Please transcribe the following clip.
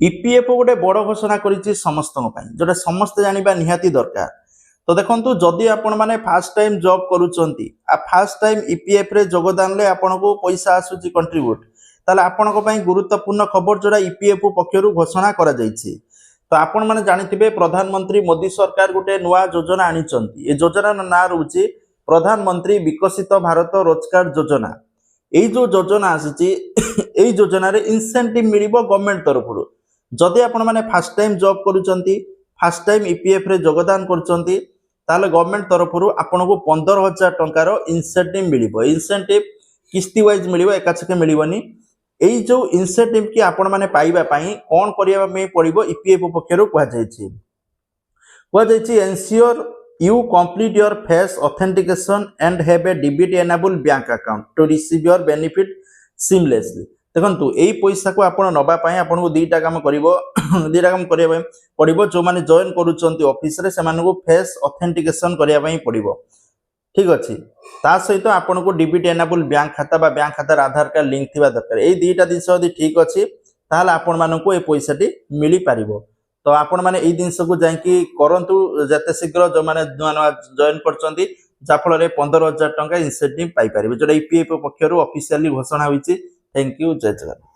EPFO गोटे बड़ घोषणा करिछि समस्तन पई जोटा समस्त जानिबा निहाती दरकार। तो देखंतु जदि आपण माने फर्स्ट टाइम जॉब करूचंती आ फर्स्ट टाइम ईपीएफ रे योगदान ले आपनको पैसा आसुची कंट्रीब्यूट ताले आपनको पई गुरुत्वपूर्ण खबर जोटा ईपीएफओ पक्षरु घोषणा करा जायछि। तो आपण माने जानिथिबे प्रधानमंत्री मोदी सरकार गोटे नुआ योजना आनिचंती। ए योजना ना रहउची प्रधानमंत्री विकसित भारत रोजगार योजना। एई जो योजना आसीची एई योजना रे इंसेंटिव मिलिबो गवर्नमेंट तरफरु। जदि आपण माने फर्स्ट टाइम जॉब करूचंती फर्स्ट टाइम ईपीएफ रे योगदान करूचंती ताले गवर्नमेंट तरफरु आपनको 15,000 टंकार इंसेंटिव मिलिबो। इंसेंटिव किस्ती वाइज मिलिबो एकाचके मिलिबोनी। एई जो इंसेंटिव की आपण माने पाइबा पई कोन करिया में पड़िबो ईपीएफ पक्षरु कुआ जायछि ensure you complete your face authentication and have a debit enabled bank account to receive your benefit seamlessly। देखंतु एई पैसा को आपण नबा पई आपण को दीटा काम करिवो दीटा काम करिया पई पड़िबो। जो माने जॉइन करूचंती ऑफिस रे सेमान को फेस ऑथेंटिकेशन करिया पई पड़िबो। ठीक अछि। ता सहित आपण को डेबिट एनेबल बैंक खाता बा बैंक खाता आधार कार्ड लिंक थिबा दरकार। एई दीटा दिस यदि ठीक अछि ताहाले आपण मानन को ए पैसाटी मिली पारिबो। तो आपण माने एई दिनस को जांकी करंतु जते शीघ्र जो माने नुआ जॉइन करचंती जाफल रे 15,000 टंका इंसेंटिव पाई पारिबे जोटा ईपीएफ पक्षरु ऑफिशियली घोषणा होईची। थैंक यू जय जगन्नाथ।